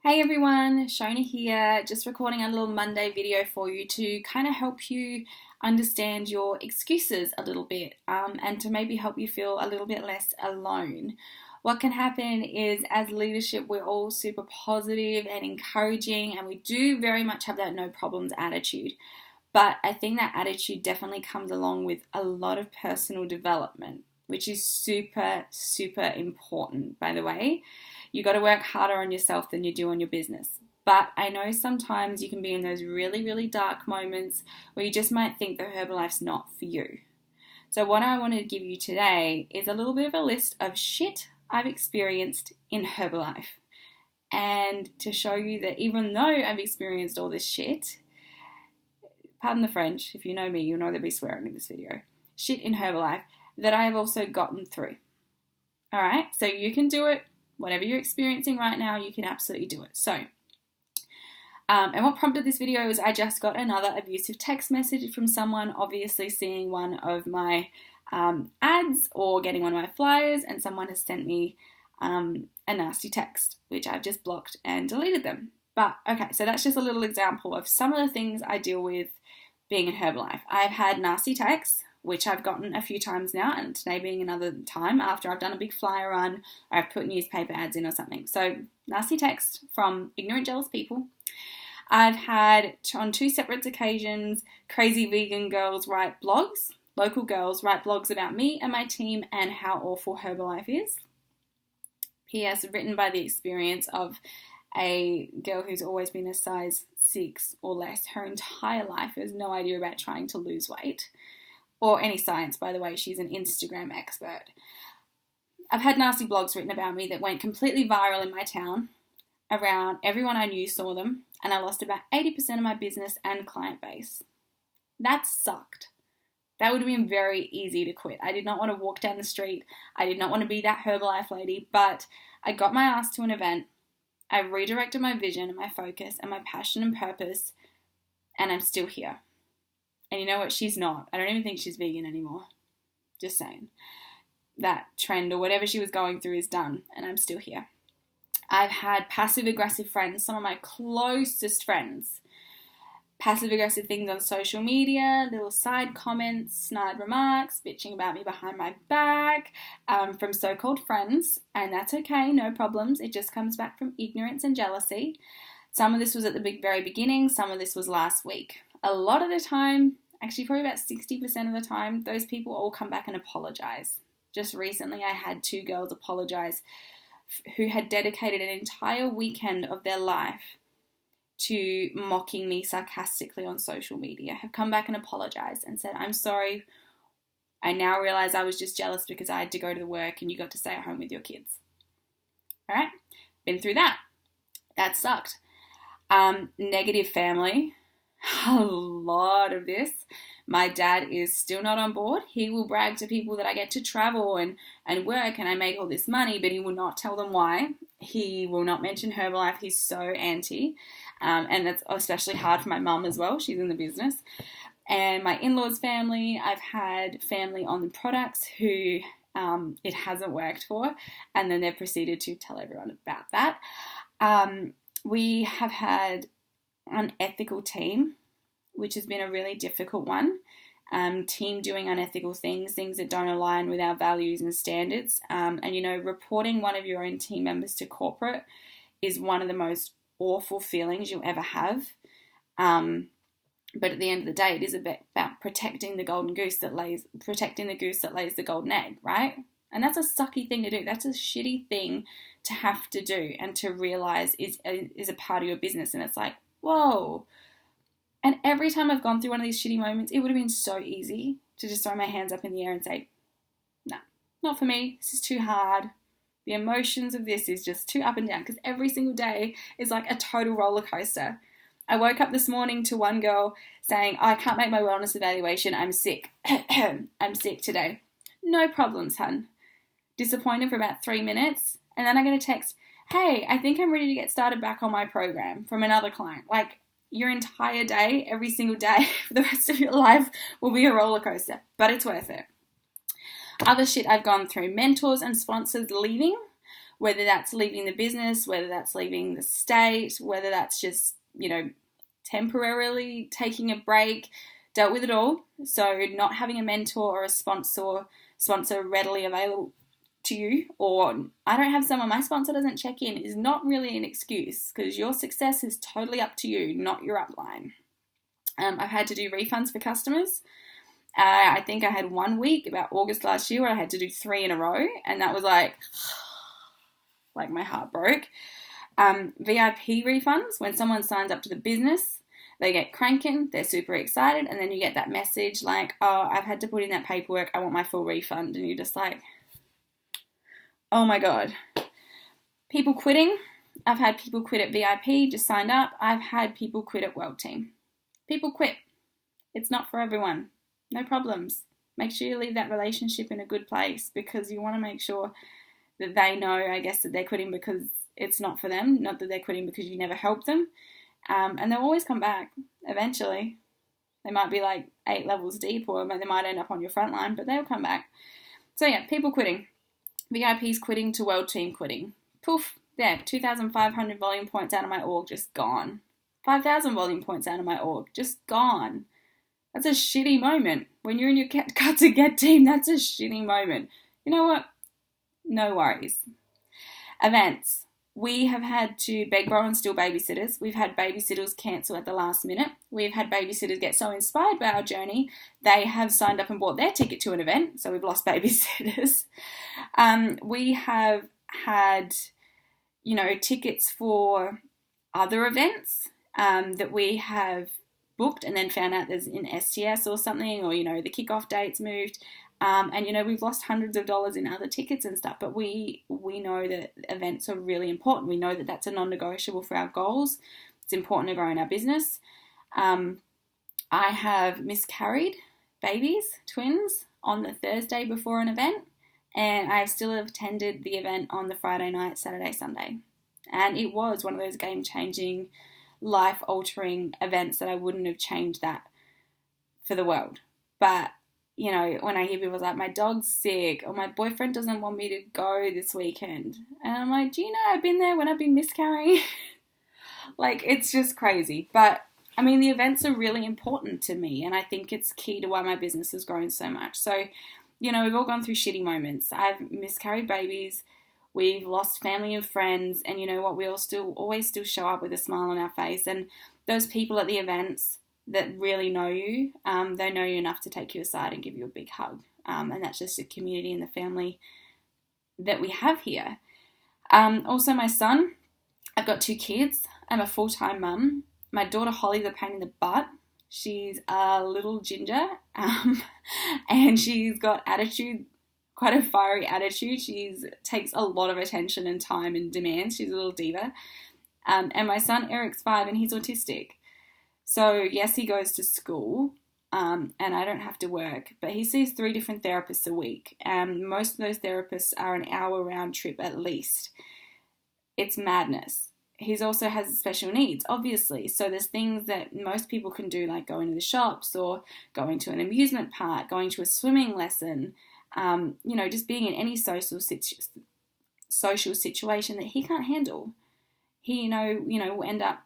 Hey everyone, Shona here, just recording a little Monday video for you to kind of help you understand your excuses a little bit and to maybe help you feel a little bit less alone. What can happen is as leadership, we're all super positive and encouraging, and we do very much have that no problems attitude. But I think that attitude definitely comes along with a lot of personal development, which is super, super important, by the way. You got to work harder on yourself than you do on your business. But I know sometimes you can be in those really, really dark moments where you just might think that Herbalife's not for you. So what I want to give you today is a little bit of a list of shit I've experienced in Herbalife. And to show you that even though I've experienced all this shit, pardon the French, if you know me, you'll know there'll be swearing in this video, shit in Herbalife, that I have also gotten through. All right, so you can do it. Whatever you're experiencing right now, you can absolutely do it. So, and what prompted this video is I just got another abusive text message from someone, obviously seeing one of my ads or getting one of my flyers, and someone has sent me a nasty text, which I've just blocked and deleted them. But okay, so that's just a little example of some of the things I deal with being in Herbalife. I've had nasty texts, which I've gotten a few times now, and today being another time after I've done a big flyer run, or I've put newspaper ads in or something. So nasty text from ignorant, jealous people. I've had, on two separate occasions, crazy vegan girls write blogs, local girls write blogs about me and my team and how awful Herbalife is. P.S. written by the experience of a girl who's always been a size 6 or less her entire life, has no idea about trying to lose weight. Or any science, by the way. She's an Instagram expert. I've had nasty blogs written about me that went completely viral in my town. Around everyone I knew saw them, and I lost about 80% of my business and client base. That sucked. That would have been very easy to quit. I did not want to walk down the street. I did not want to be that Herbalife lady, but I got my ass to an event. I redirected my vision and my focus and my passion and purpose, and I'm still here. And you know what? She's not. I don't even think she's vegan anymore. Just saying. That trend or whatever she was going through is done, and I'm still here. I've had passive-aggressive friends, some of my closest friends. Passive-aggressive things on social media, little side comments, snide remarks, bitching about me behind my back, from so-called friends. And that's okay, no problems. It just comes back from ignorance and jealousy. Some of this was at the very beginning. Some of this was last week. A lot of the time, actually probably about 60% of the time, those people all come back and apologize. Just recently I had 2 girls apologize who had dedicated an entire weekend of their life to mocking me sarcastically on social media, have come back and apologized and said, I'm sorry, I now realize I was just jealous because I had to go to work and you got to stay at home with your kids. All right, been through that. That sucked. Negative family. A lot of this. My dad is still not on board. He will brag to people that I get to travel and work and I make all this money, but he will not tell them why. He will not mention Herbalife. He's so anti. And that's especially hard for my mum as well. She's in the business. And my in-laws family, I've had family on the products who it hasn't worked for, and then they've proceeded to tell everyone about that. We have had an unethical team, which has been a really difficult one. Team doing unethical things that don't align with our values and standards. And, reporting one of your own team members to corporate is one of the most awful feelings you'll ever have. But at the end of the day, it is about protecting the golden goose that lays the golden egg, right? And that's a sucky thing to do. That's a shitty thing to have to do and to realize is a part of your business. And it's like, whoa. And every time I've gone through one of these shitty moments, it would have been so easy to just throw my hands up in the air and say, no, not for me. This is too hard. The emotions of this is just too up and down because every single day is like a total roller coaster. I woke up this morning to one girl saying, I can't make my wellness evaluation. I'm sick. I'm sick today. No problems, hun. Disappointed for about 3 minutes. And then I get a text, hey, I think I'm ready to get started back on my program from another client. Like, your entire day, every single day for the rest of your life will be a roller coaster, but it's worth it. Other shit I've gone through, mentors and sponsors leaving whether that's leaving the business, whether that's leaving the state, whether that's just, temporarily taking a break, dealt with it all. So not having a mentor or a sponsor readily available to you, or I don't have someone, my sponsor doesn't check in, is not really an excuse, because your success is totally up to you, not your upline. I've had to do refunds for customers. I think I had 1 week about August last year where I had to do 3 in a row, and that was like my heart broke. VIP refunds, when someone signs up to the business, they get cranking, they're super excited, and then you get that message like, oh, I've had to put in that paperwork, I want my full refund, and you're just like, oh my God. People quitting, I've had people quit at VIP, just signed up. I've had people quit at World Team. People quit. It's not for everyone. No problems. Make sure you leave that relationship in a good place, because you want to make sure that they know, I guess, that they're quitting because it's not for them, not that they're quitting because you never helped them. And they'll always come back eventually. They might be like 8 levels deep, or they might end up on your front line, but they'll come back. So yeah, people quitting. VIPs quitting to World Team quitting. Poof, there, 2,500 volume points out of my org, just gone. 5,000 volume points out of my org, just gone. That's a shitty moment. When you're in your cut to get team, that's a shitty moment. You know what? No worries. Events. We have had to beg, borrow and steal babysitters. We've had babysitters cancel at the last minute. We've had babysitters get so inspired by our journey, they have signed up and bought their ticket to an event, so we've lost babysitters. We have had, tickets for other events that we have booked and then found out there's in STS or something, or, the kickoff date's moved. And, we've lost hundreds of dollars in other tickets and stuff, but we know that events are really important. We know that that's a non-negotiable for our goals. It's important to grow in our business. I have miscarried babies, twins, on the Thursday before an event, and I still attended the event on the Friday night, Saturday, Sunday. And it was one of those game-changing, life-altering events that I wouldn't have changed that for the world. But when I hear people like, my dog's sick, or my boyfriend doesn't want me to go this weekend, and I'm like, do you know I've been there when I've been miscarrying? It's just crazy. But the events are really important to me, and I think it's key to why my business has grown so much. So, we've all gone through shitty moments. I've miscarried babies, we've lost family and friends, and you know what, we all always show up with a smile on our face. And those people at the events that really know you, they know you enough to take you aside and give you a big hug. And that's just the community and the family that we have here. Also, my son, I've got 2 kids. I'm a full-time mum. My daughter Holly's a pain in the butt. She's a little ginger, and she's got attitude, quite a fiery attitude. She takes a lot of attention and time and demands. She's a little diva. And my son Eric's 5, and he's autistic. So, yes, he goes to school, and I don't have to work, but he sees 3 different therapists a week, and most of those therapists are an hour round trip at least. It's madness. He also has special needs, obviously, so there's things that most people can do, like going to the shops or going to an amusement park, going to a swimming lesson, just being in any social situation that he can't handle. He, will end up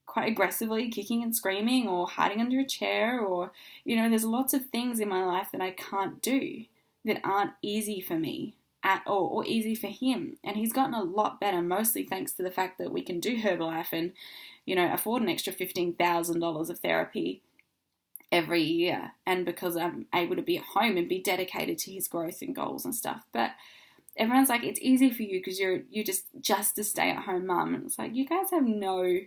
quite aggressively kicking and screaming or hiding under a chair, or, there's lots of things in my life that I can't do that aren't easy for me at all, or easy for him. And he's gotten a lot better, mostly thanks to the fact that we can do Herbalife and, afford an extra $15,000 of therapy every year. And because I'm able to be at home and be dedicated to his growth and goals and stuff. But everyone's like, it's easy for you because you're just a stay-at-home mum. And it's like, you guys have no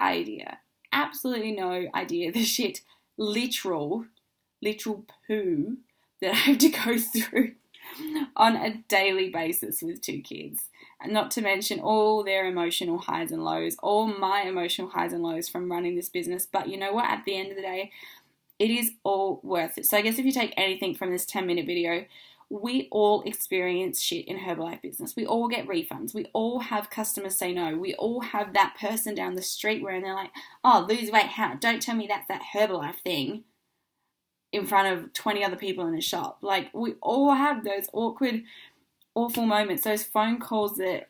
idea, absolutely no idea the shit, literal poo that I have to go through on a daily basis with 2 kids, and not to mention all their emotional highs and lows, all my emotional highs and lows from running this business. But you know what, at the end of the day, it is all worth it. So I guess if you take anything from this 10-minute video, we all experience shit in Herbalife business. We all get refunds. We all have customers say no. We all have that person down the street where they're like, oh, lose weight, how? Don't tell me that's that Herbalife thing in front of 20 other people in a shop. We all have those awkward, awful moments, those phone calls that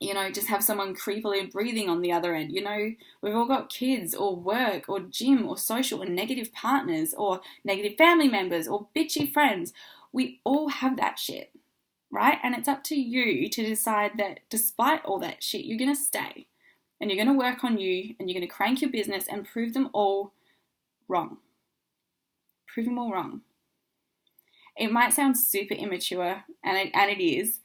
just have someone creepily breathing on the other end. We've all got kids or work or gym or social or negative partners or negative family members or bitchy friends. We all have that shit, right? And it's up to you to decide that despite all that shit, you're going to stay and you're going to work on you and you're going to crank your business and prove them all wrong. Prove them all wrong. It might sound super immature, and it is,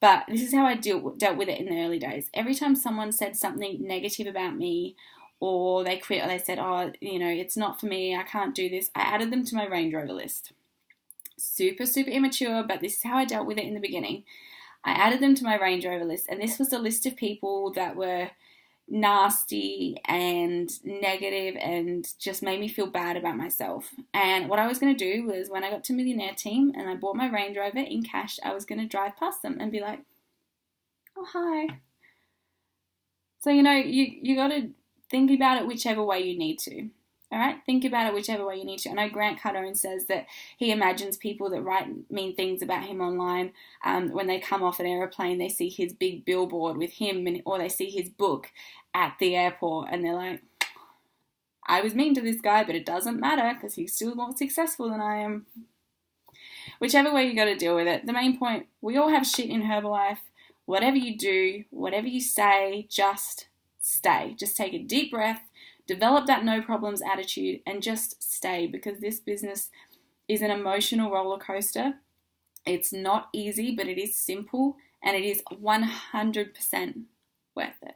but this is how I dealt with it in the early days. Every time someone said something negative about me, or they quit, or they said, oh, it's not for me, I can't do this, I added them to my Range Rover list. Super, super immature, but this is how I dealt with it in the beginning. I added them to my Range Rover list, and this was a list of people that were nasty and negative and just made me feel bad about myself. And what I was going to do was, when I got to Millionaire Team and I bought my Range Rover in cash, I was going to drive past them and be like, oh, hi. So, you got to think about it whichever way you need to. All right? Think about it whichever way you need to. I know Grant Cardone says that he imagines people that write mean things about him online, when they come off an aeroplane, they see his big billboard with him, or they see his book at the airport, and they're like, I was mean to this guy, but it doesn't matter because he's still more successful than I am. Whichever way you got to deal with it. The main point, we all have shit in Herbalife. Whatever you do, whatever you say, just stay. Just take a deep breath, develop that no problems attitude, and just stay, because this business is an emotional roller coaster. It's not easy, but it is simple, and it is 100% worth it.